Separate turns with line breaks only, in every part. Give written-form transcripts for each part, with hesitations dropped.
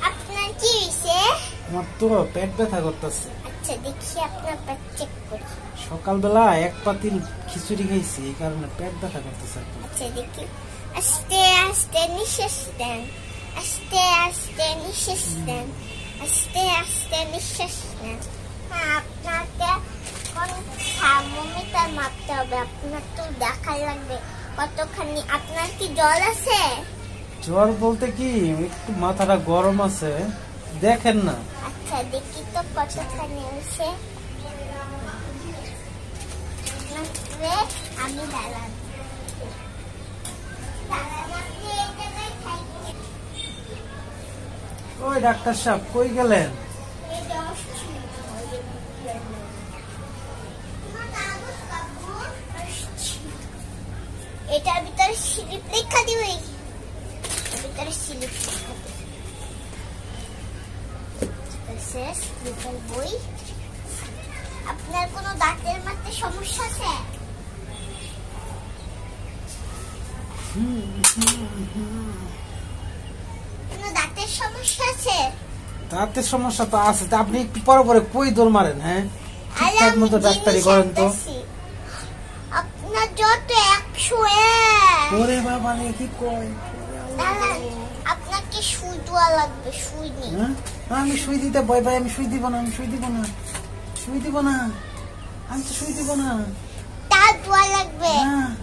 আপনার কি হইছে?
আমার তো পেট ব্যথা করতেছে।
আচ্ছা দেখি আপনার পেট চেক করি।
সকালবেলা এক পাতিল খিচুড়ি খাইছি, এই কারণে পেট ব্যথা করতেছে।
আচ্ছা দেখি। আস্তে আস্তে নিঃশ্বাস দেন, আস্তে আস্তে নিঃশ্বাস দেন, আস্তে আস্তে নিঃশ্বাস নেন। আপনাকে কোন থার্মোমিটার মাপতে হবে, আপনার তো দেখা লাগবে কতখানি। আপনার কি জ্বর আছে?
জ্বর বলতে কি একটু মাথাটা গরম আছে, দেখেন না।
আচ্ছা দেখি তো কতখানি হয়েছে। আমি দাঁড়ান।
ওই ডাক্তার সাহেব কই গেলেন?
এটার ভিতরে স্লিপ লেখা দিবি, ভিতরে স্লিপ লেখা দিবি। স্লিপের বই। আপনার কোনো দাঁতের মারতে সমস্যা আছে? কোনো দাঁতের সমস্যা আছে?
দাঁতের সমস্যা তো আছে, তা আপনি একটু পরে পরে কই দৌড় মারেন? হ্যাঁ ঠিকঠাক মতো ডাক্তারি করেন তো।
আপনার যত 101।
ওরে বাবা রে কি কয়।
আপনাকে সুই দেওয়া লাগবে, সুই নেই।
আমি সুই দিতে ভয় পাই, আমি সুই দিব না, আমি সুই দিব না, সুই দিব না, আমি তো সুই দিব না।
তার দেওয়া লাগবে।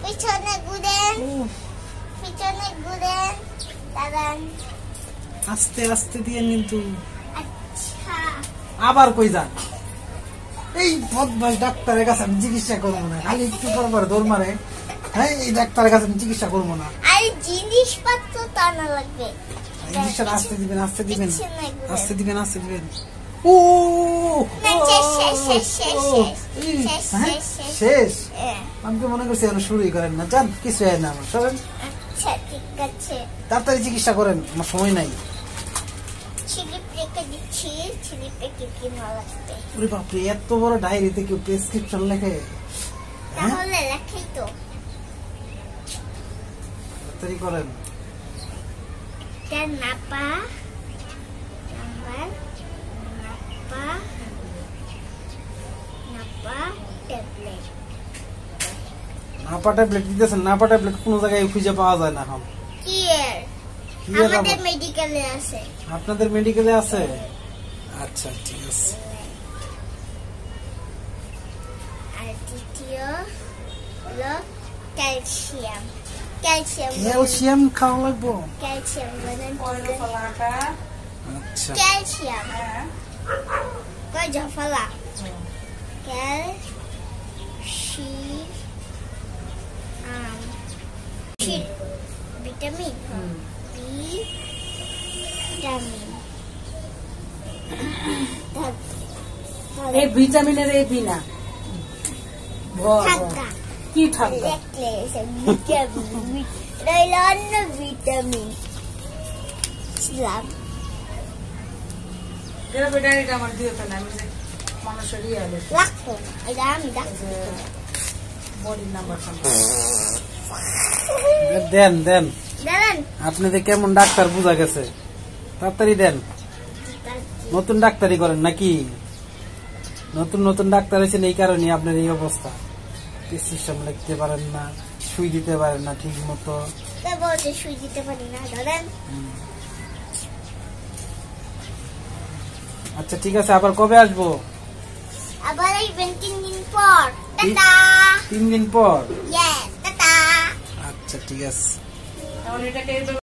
পিছনে ঘুরেন, পিছনে ঘুরেন, দাঁড়ান।
আস্তে আস্তে দিয়ে কিন্তু।
আচ্ছা
আবার কই যান? এই বদমাস ডাক্তারের কাছে আমি চিকিৎসা করবো না, খালি একটু পর পর দৌড় মারে। হ্যাঁ এই ডাক্তারের কাছে আমি চিকিৎসা করবো না।
আরে জিনিসপত্র তো আনা লাগবে।
ইঞ্জেকশন আস্তে দিবেন, আস্তে দিবেন, আস্তে দিবেন, আস্তে দিবেন। ও শেষ। আমি তো মনে করছি এখন শুরুই করেন না, যান কিছু হয় না আমার, সরেন।
আচ্ছা ঠিক আছে,
তাড়াতাড়ি চিকিৎসা করেন, আমার সময় নাই।
স্লিপ রেখে দিচ্ছি, স্লিপে কি কি না লাগবে।
ওরে বাপরে, এত বড় ডায়েরিতে কেউ প্রেসক্রিপশন লেখে?
তাহলে লেখাই তো।
তাড়াতাড়ি করেন।
Napa number, Napa Napa tablet.
Napa tablet দিতেছেন? নাপা ট্যাবলেট কোন জায়গায় খুঁজে পাওয়া যায় না এখন।
কি এর? আমাদের মেডিকেলে আছে।
আপনাদের মেডিকেলে আছে? আচ্ছা ঠিক আছে।
আর দ্বিতীয় হলো ক্যালসিয়াম। ক্যালসিয়াম,
ক্যালসিয়াম খাওয়া লাগবো?
ক্যালসিয়াম
আচ্ছা
ক্যালসিয়াম কই জফলা। Calcium vitamin, vitamin.
এই ভিটামিনের এই বিনা
ঠান্ডা
কি ঠান্ডা
ভিটামিন রইল অন্য ভিটামিন ছিলাম।
ডায়েরিটা আমার দিয়ে ফেলে, আমি যে মানুষের
লাগতো না, এটা আমি ডাক্তার।
বডির নাম্বার
দেন দেন।
দাঁড়ান,
আপনাদের কেমন ডাক্তার বোঝা গেছে, তাড়াতাড়ি দেন। নতুন ডাক্তারি করেন নাকি? নতুন নতুন ডাক্তার হয়েছেন, এই কারণে আপনার এই অবস্থা। প্রেসক্রিপশন লিখতে পারেন না, সুই দিতে পারেন না ঠিক মতো।
সুই দিতে পারি না। ধরেন
আচ্ছা ঠিক আছে, আবার কবে আসবো?
আবার আসবেন 3 দিন পর। টাটা।
3 দিন পর?
Yes tata.
আচ্ছা ঠিক আছে।
তাহলে এটাকে